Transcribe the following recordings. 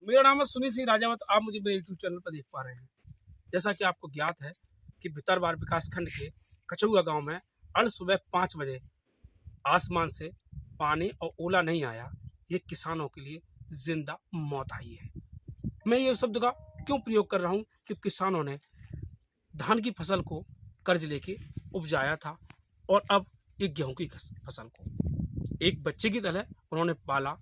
मेरा नाम है सुनील सिंह राजावत। आप मुझे मेरे यूट्यूब चैनल पर देख पा रहे हैं। जैसा कि आपको ज्ञात है कि भितरवार विकासखंड के कचौआ गांव में अल सुबह 5 बजे आसमान से पानी और ओला नहीं आया। ये किसानों के लिए जिंदा मौत आई है। मैं ये शब्द का क्यों प्रयोग कर रहा हूँ कि किसानों ने धान की फसल को कर्ज लेके उपजाया था और अब एक गेहूं की फसल को एक बच्चे की तरह उन्होंने पाला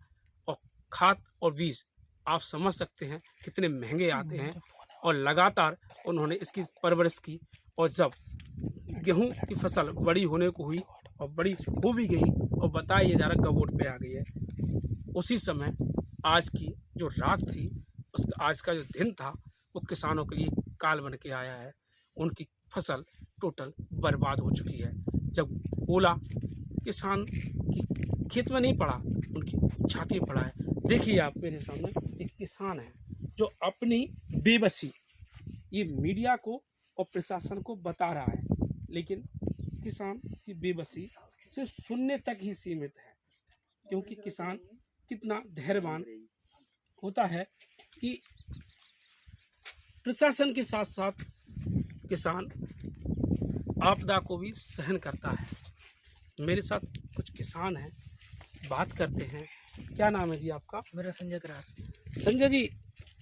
और खाद और बीज आप समझ सकते हैं कितने महंगे आते हैं और लगातार उन्होंने इसकी परवरिश की और जब गेहूं की फसल बड़ी होने को हुई और बड़ी हो भी गई और बताया ये जा रहा गबोट पे आ गई है, उसी समय आज की जो रात थी आज का जो दिन था वो किसानों के लिए काल बन के आया है। उनकी फसल टोटल बर्बाद हो चुकी है। जब ओला किसान की खेत में नहीं पड़ा, उनकी छाती में पड़ा है। देखिए आप मेरे सामने एक किसान है जो अपनी बेबसी ये मीडिया को और प्रशासन को बता रहा है, लेकिन किसान की बेबसी सिर्फ सुनने तक ही सीमित है। क्योंकि किसान कितना धैर्यवान होता है कि प्रशासन के साथ साथ किसान आपदा को भी सहन करता है। मेरे साथ कुछ किसान हैं, बात करते हैं। क्या नाम है जी आपका? मेरा संजय करार। संजय जी,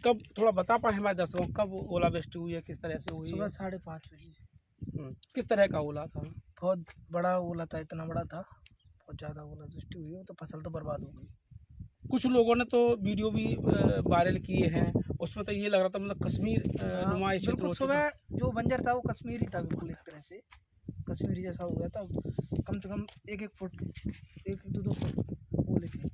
कब थोड़ा बता पाए हमारे दर्शकों कब ओलावृष्टि हुई है, किस तरह से हुई सुबह है? 5:30 बजे। किस तरह का ओला था? बहुत बड़ा ओला था, इतना बड़ा था, बहुत ज़्यादा ओलावृष्टि हुई, तो फसल तो बर्बाद हो गई। कुछ लोगों ने तो वीडियो भी वायरल किए हैं, उसमें तो ये लग रहा था मतलब कश्मीर नुमाइश क्षेत्र बिल्कुल हो चुका। सुबह जो बंजर था वो कश्मीरी था, बिल्कुल एक तरह से कश्मीरी जैसा हो गया था। कम से कम 1-1 फुट 1-2 फुट ओले थे।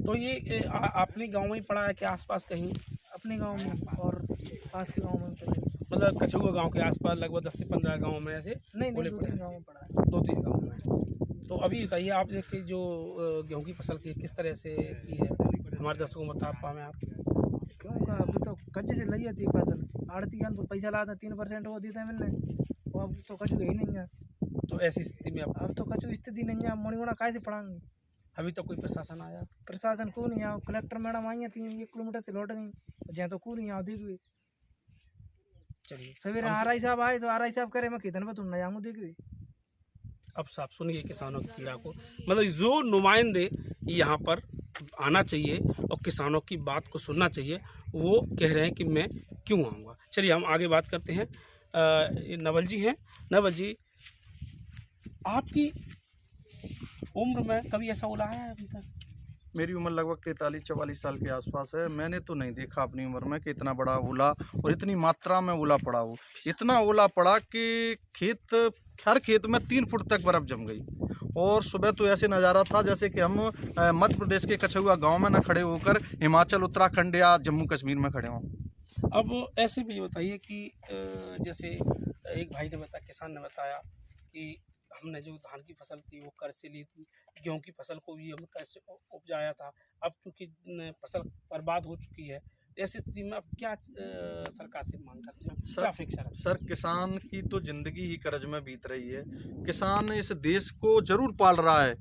तो ये अपने गांव में ही पड़ा है कि आसपास कहीं? अपने गांव में और पास के गांव में पड़ा है। मतलब कछुआ गांव के आसपास लगभग 10 से 15 गाँव में ऐसे नहीं, ओले 2-3 गाँव में पड़ा है। 2-3 गाँव में। तो अभी बताइए आप देखिए जो गेहूं की फसल की किस तरह से की है, हमारे दर्शकों को बता पाए आप? क्यों का अभी तो कच्चे से लगी थी फसल, आड़ती जान तो पैसा लाता 3% वो देते हैं मिलने, और अब तो कचू ही नहीं है। तो ऐसी स्थिति में अब तो कचू स्थिति नहीं है, मोड़ीगुणा कैसे पढ़ाएंगे? अभी तक कोई प्रशासन आया? प्रशासन को नहीं आओ, कलेक्टर मैडम आई है 1 किलोमीटर से लौट गई, जहाँ तो को नहीं आओ देख गई। चलिए सवेरे आरआई साहब आए तो आरआई साहब करे मैं कितने में तुम नहीं आऊँ देख गई। अब साफ सुनिए किसानों की पीड़ा को, मतलब जो नुमाइंदे यहाँ पर आना चाहिए और किसानों की बात को सुनना चाहिए, वो कह रहे हैं कि मैं क्यों आऊँगा। चलिए हम आगे बात करते हैं। ये नवल जी हैं। नवल जी, आपकी उम्र में कभी ऐसा ओला है अभी तक? मेरी उम्र लगभग 43-44 साल के आसपास है। मैंने तो नहीं देखा अपनी उम्र में कि इतना बड़ा ओला और इतनी मात्रा में ओला पड़ा हो। इतना ओला पड़ा कि हर खेत में 3 फुट तक बर्फ़ जम गई। और सुबह तो ऐसे नज़ारा था जैसे कि हम मध्य प्रदेश के कछुआ गांव में न खड़े होकर हिमाचल, उत्तराखंड या जम्मू कश्मीर में खड़े हों। अब ऐसे भी बताइए कि जैसे एक भाई ने बताया, किसान ने बताया कि हमने जो धान की फसल थी वो कर्ज से ली थी, गेहूं की फसल को भी हमने कर्ज से उपजाया था। अब क्योंकि फसल बर्बाद हो चुकी है, ऐसी स्थिति में अब क्या सरकार से मांग करते हैं, क्या अपेक्षा रखते हैं? सर, किसान की तो ज़िंदगी ही कर्ज में बीत रही है। किसान इस देश को ज़रूर पाल रहा है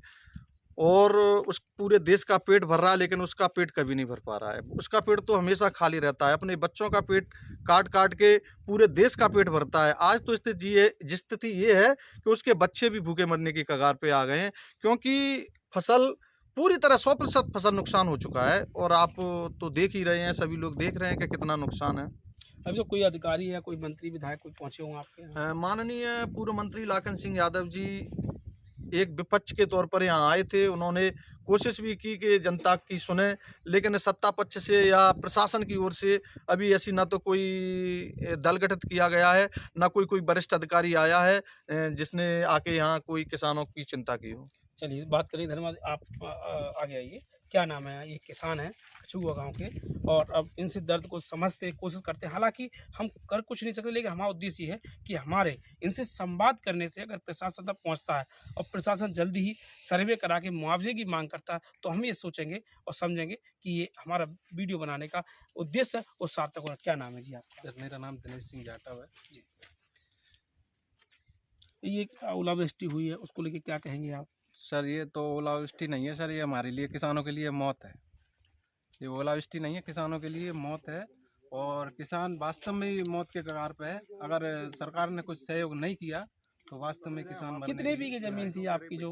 और उस पूरे देश का पेट भर रहा है, लेकिन उसका पेट कभी नहीं भर पा रहा है। उसका पेट तो हमेशा खाली रहता है। अपने बच्चों का पेट काट-काट के पूरे देश का पेट भरता है। आज तो स्थिति ये है कि उसके बच्चे भी भूखे मरने की कगार पे आ गए हैं, क्योंकि फसल पूरी तरह 100% फसल नुकसान हो चुका है। और आप तो देख ही रहे हैं, सभी लोग देख रहे हैं कि कितना नुकसान है। अभी तो कोई अधिकारी या कोई मंत्री विधायक कोई पहुंचे हों आपके यहाँ? माननीय पूर्व मंत्री लाखन सिंह यादव जी एक विपक्ष के तौर पर यहाँ आए थे। उन्होंने कोशिश भी की कि जनता की सुने, लेकिन सत्ता पक्ष से या प्रशासन की ओर से अभी ऐसी ना तो कोई दल गठित किया गया है, ना कोई वरिष्ठ अधिकारी आया है जिसने आके यहाँ कोई किसानों की चिंता की हो। चलिए बात करिए, धन्यवाद। आप आगे आइए। क्या नाम है? ये किसान हैं कछुआ गांव के, और अब इनसे दर्द को समझते कोशिश करते हैं। हालांकि हम कर कुछ नहीं सकते, लेकिन हमारा उद्देश्य ये है कि हमारे इनसे संवाद करने से अगर प्रशासन तक पहुंचता है और प्रशासन जल्दी ही सर्वे करा के मुआवजे की मांग करता है, तो हम ये सोचेंगे और समझेंगे कि ये हमारा वीडियो बनाने का उद्देश्य है वो सार्थक होगा। क्या नाम है जी आपका? सर, मेरा नाम दिनेश सिंह जाटव है जी। ये ओलावृष्टि हुई है, उसको लेके क्या कहेंगे आप? सर, ये तो ओलावृष्टि नहीं है सर, ये हमारे लिए किसानों के लिए मौत है। ये ओलावृष्टि नहीं है, किसानों के लिए मौत है और किसान वास्तव में ही मौत के कगार पे है। अगर सरकार ने कुछ सहयोग नहीं किया तो वास्तव में किसान मरने कितने की- बीघे जमीन थी आपकी जो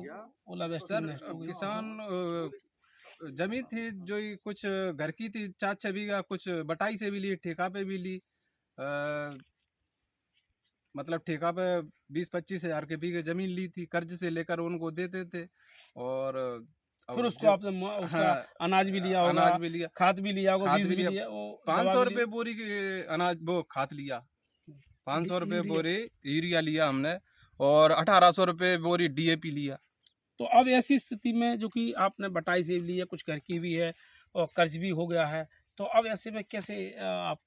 ओलावृष्टि में नष्ट हो गई? किसान जमीन थी जो ये कुछ घर की थी 4-6 बीघा, कुछ बटाई से भी ली, ठेका पे भी ली। मतलब ठेका पे 20-25 हज़ार के बीघे जमीन ली थी, कर्ज से लेकर उनको देते थे। और अब फिर उसको जब- आपने उसका हाँ, अनाज भी लिया होगा, अनाज भी लिया, खाद भी लिया होगा, खाद बीज भी भी लिया। लिया, वो 500 दवा भी रुपये बोरी की अनाज वो खाद लिया, 500 रुपये यूरिया। बोरी यूरिया लिया हमने और 1800 रुपये बोरी DAP लिया। तो अब ऐसी स्थिति में जो कि आपने बटाई से भी ली है, कुछ घर की भी है और कर्ज भी हो गया है, तो अब ऐसे में कैसे आप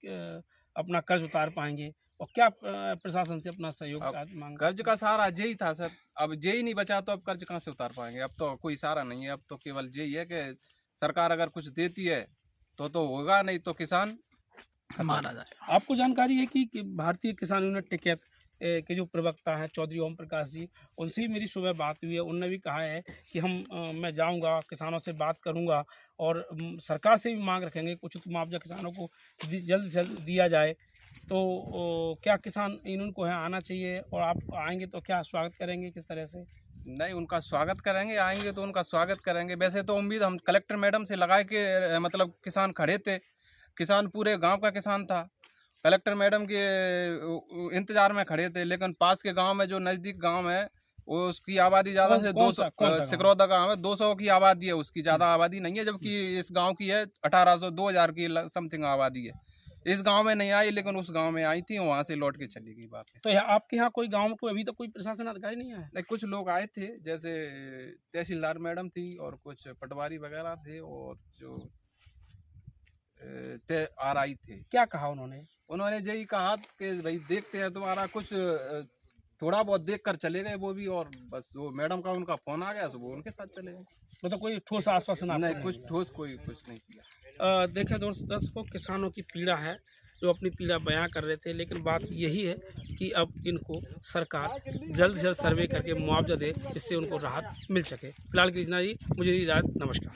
अपना कर्ज उतार पाएंगे और क्या प्रशासन से अपना सहयोग अब मांग? कर्ज का सहारा जेई था सर, अब जेई नहीं बचा तो अब कर्ज कहाँ से उतार पाएंगे? अब तो कोई सहारा नहीं है, अब तो केवल जेई है कि सरकार अगर कुछ देती है तो होगा, नहीं तो किसान मारा जाए। आपको जानकारी है कि भारतीय किसान यूनियन टिकैत के जो प्रवक्ता हैं चौधरी ओम प्रकाश जी, उनसे भी मेरी सुबह बात हुई है। उन्होंने भी कहा है कि मैं जाऊंगा, किसानों से बात करूंगा और सरकार से भी मांग रखेंगे कुछ मुआवजा किसानों को जल्द से जल्द दिया जाए। तो क्या किसान यूनियन को यहाँ आना चाहिए और आप आएंगे तो क्या स्वागत करेंगे, किस तरह से? नहीं, उनका स्वागत करेंगे, आएंगे तो उनका स्वागत करेंगे। वैसे तो उम्मीद हम कलेक्टर मैडम से लगाए के मतलब किसान खड़े थे, किसान पूरे गांव का किसान था, कलेक्टर मैडम के इंतजार में खड़े थे। लेकिन पास के गांव में जो नज़दीक गांव है वो उसकी आबादी ज़्यादा से कौन सा 200 गाँव? सिकरौदा गांव है, 200 की आबादी है, उसकी ज़्यादा आबादी नहीं है, जबकि इस गांव की है 1800-2000 की समथिंग आबादी है। इस गांव में नहीं आई लेकिन उस गांव में आई थी, वहाँ से लौट के चली गई वापस। तो आपके यहाँ कोई गाँव में कोई अभी तक कोई प्रशासन अधिकारी नहीं आया? नहीं, कुछ लोग आए थे, जैसे तहसीलदार मैडम थी और कुछ पटवारी वगैरह थे और जो RI थे। क्या कहा उन्होंने? उन्होंने यही कहा कि भाई देखते हैं तुम्हारा कुछ थोड़ा बहुत देख कर चले गए वो भी, और बस वो मैडम का उनका फोन आ गया तो वो उनके साथ चले गए। मतलब कोई ठोस आश्वासन आपको नहीं, नहीं कुछ मिला? ठोस कोई कुछ नहीं किया। देखें दर्शकों, किसानों की पीड़ा है, जो अपनी पीड़ा बयां कर रहे थे, लेकिन बात यही है कि अब इनको सरकार जल्द से जल्द सर्वे करके मुआवजा दे, जिससे उनको राहत मिल सके। फिलहाल कृष्णा जी, मुझे इजाज़त, नमस्कार।